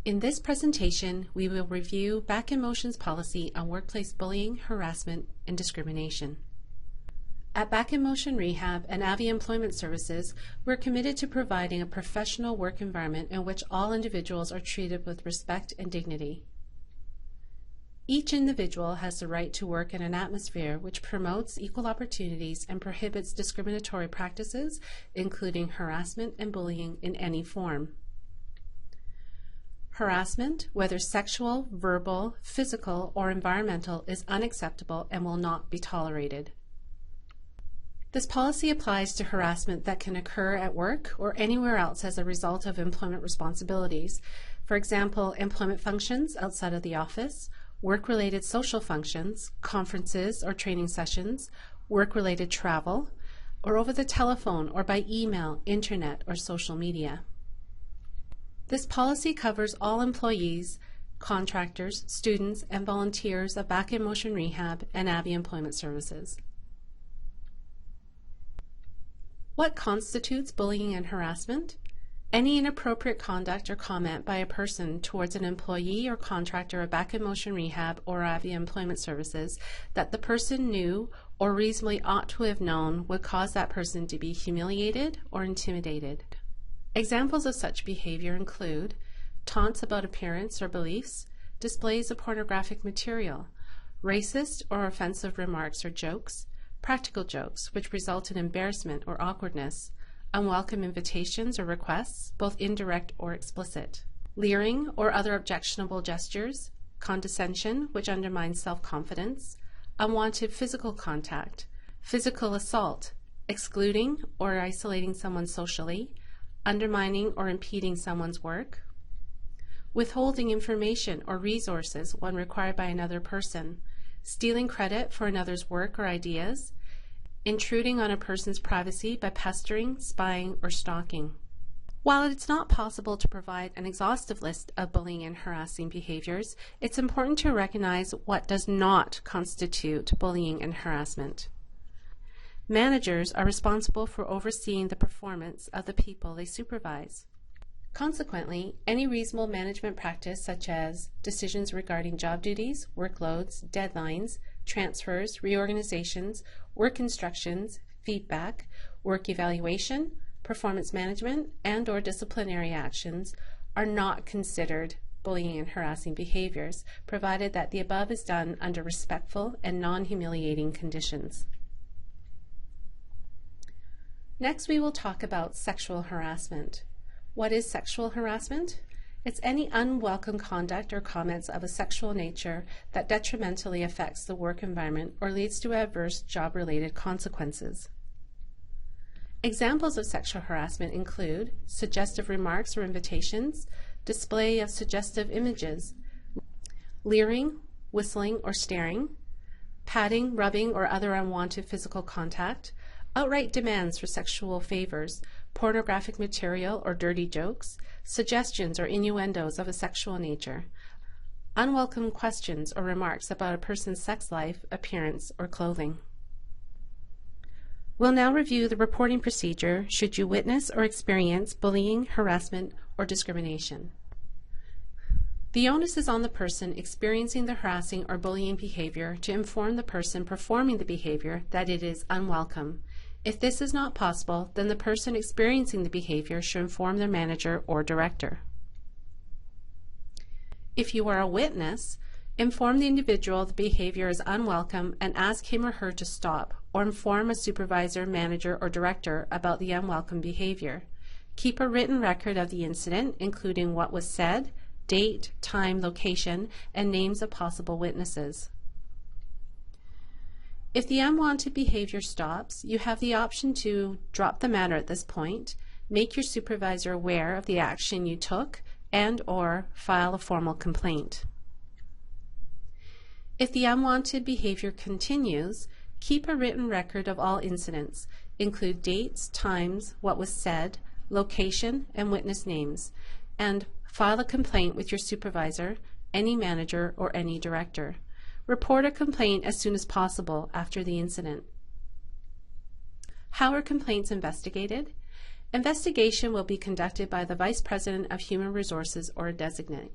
In this presentation, we will review Back in Motion's policy on workplace bullying, harassment, and discrimination. At Back in Motion Rehab and Avi Employment Services, we're committed to providing a professional work environment in which all individuals are treated with respect and dignity. Each individual has the right to work in an atmosphere which promotes equal opportunities and prohibits discriminatory practices, including harassment and bullying in any form. Harassment, whether sexual, verbal, physical, or environmental, is unacceptable and will not be tolerated. This policy applies to harassment that can occur at work or anywhere else as a result of employment responsibilities. For example, employment functions outside of the office, work-related social functions, conferences or training sessions, work-related travel, or over the telephone or by email, internet, or social media. This policy covers all employees, contractors, students, and volunteers of Back in Motion Rehab and Avi Employment Services. What constitutes bullying and harassment? Any inappropriate conduct or comment by a person towards an employee or contractor of Back in Motion Rehab or Avi Employment Services that the person knew or reasonably ought to have known would cause that person to be humiliated or intimidated. Examples of such behavior include taunts about appearance or beliefs, displays of pornographic material, racist or offensive remarks or jokes, practical jokes which result in embarrassment or awkwardness, unwelcome invitations or requests, both indirect or explicit, leering or other objectionable gestures, condescension which undermines self-confidence, unwanted physical contact, physical assault, excluding or isolating someone socially, undermining or impeding someone's work, withholding information or resources when required by another person, stealing credit for another's work or ideas, intruding on a person's privacy by pestering, spying, or stalking. While it's not possible to provide an exhaustive list of bullying and harassing behaviors, it's important to recognize what does not constitute bullying and harassment. Managers are responsible for overseeing the performance of the people they supervise. Consequently, any reasonable management practice such as decisions regarding job duties, workloads, deadlines, transfers, reorganizations, work instructions, feedback, work evaluation, performance management, and/or disciplinary actions are not considered bullying and harassing behaviors, provided that the above is done under respectful and non-humiliating conditions. Next, we will talk about sexual harassment. What is sexual harassment? It's any unwelcome conduct or comments of a sexual nature that detrimentally affects the work environment or leads to adverse job-related consequences. Examples of sexual harassment include suggestive remarks or invitations, display of suggestive images, leering, whistling, or staring, patting, rubbing, or other unwanted physical contact, outright demands for sexual favors, pornographic material or dirty jokes, suggestions or innuendos of a sexual nature, unwelcome questions or remarks about a person's sex life, appearance, or clothing. We'll now review the reporting procedure should you witness or experience bullying, harassment, or discrimination. The onus is on the person experiencing the harassing or bullying behavior to inform the person performing the behavior that it is unwelcome. If this is not possible, then the person experiencing the behavior should inform their manager or director. If you are a witness, inform the individual the behavior is unwelcome and ask him or her to stop, or inform a supervisor, manager, or director about the unwelcome behavior. Keep a written record of the incident, including what was said, date, time, location, and names of possible witnesses. If the unwanted behavior stops, you have the option to drop the matter at this point, make your supervisor aware of the action you took, and/or file a formal complaint. If the unwanted behavior continues, keep a written record of all incidents, include dates, times, what was said, location, and witness names, and file a complaint with your supervisor, any manager, or any director. Report a complaint as soon as possible after the incident. How are complaints investigated? Investigation will be conducted by the Vice President of Human Resources or a designate.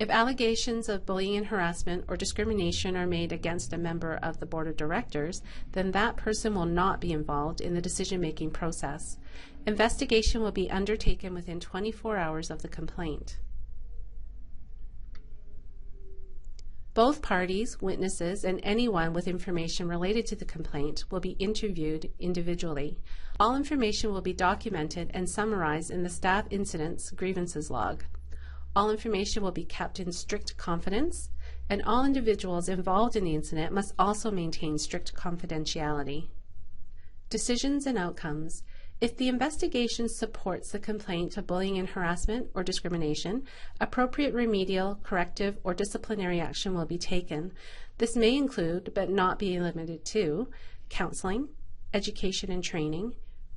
If allegations of bullying and harassment or discrimination are made against a member of the Board of Directors, then that person will not be involved in the decision-making process. Investigation will be undertaken within 24 hours of the complaint. Both parties, witnesses, and anyone with information related to the complaint will be interviewed individually. All information will be documented and summarized in the Staff Incidents Grievances Log. All information will be kept in strict confidence, and all individuals involved in the incident must also maintain strict confidentiality. Decisions and outcomes. If the investigation supports the complaint of bullying and harassment or discrimination, appropriate remedial, corrective, or disciplinary action will be taken. This may include, but not be limited to, counseling, education and training,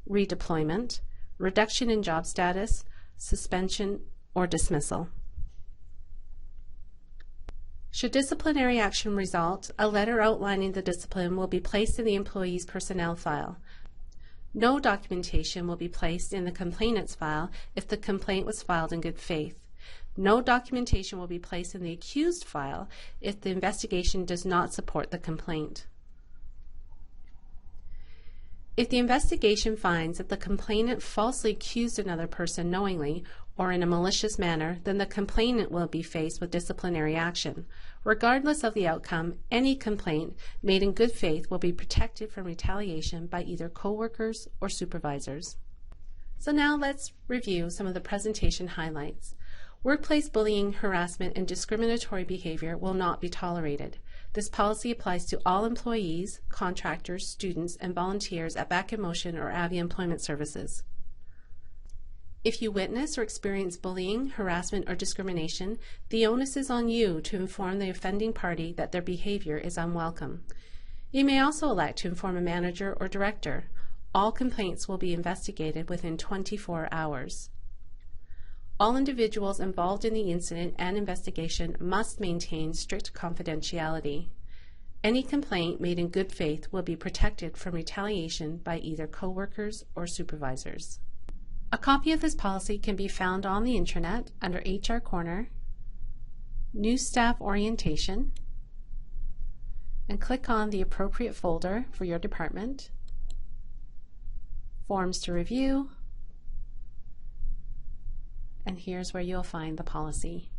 redeployment, reduction in job status, suspension, or dismissal. Should disciplinary action result, a letter outlining the discipline will be placed in the employee's personnel file. No documentation will be placed in the complainant's file if the complaint was filed in good faith. No documentation will be placed in the accused file if the investigation does not support the complaint. If the investigation finds that the complainant falsely accused another person knowingly or in a malicious manner, then the complainant will be faced with disciplinary action. Regardless of the outcome, any complaint made in good faith will be protected from retaliation by either coworkers or supervisors. So now let's review some of the presentation highlights. Workplace bullying, harassment, and discriminatory behavior will not be tolerated. This policy applies to all employees, contractors, students, and volunteers at Back in Motion or AVI Employment Services. If you witness or experience bullying, harassment, or discrimination, the onus is on you to inform the offending party that their behavior is unwelcome. You may also elect to inform a manager or director. All complaints will be investigated within 24 hours. All individuals involved in the incident and investigation must maintain strict confidentiality. Any complaint made in good faith will be protected from retaliation by either coworkers or supervisors. A copy of this policy can be found on the intranet under HR Corner, New Staff Orientation, and click on the appropriate folder for your department, Forms to Review, and here's where you'll find the policy.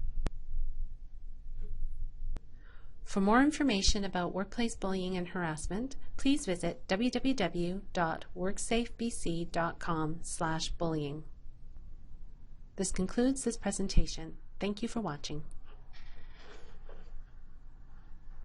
For more information about workplace bullying and harassment, please visit www.worksafebc.com/bullying. This concludes this presentation. Thank you for watching.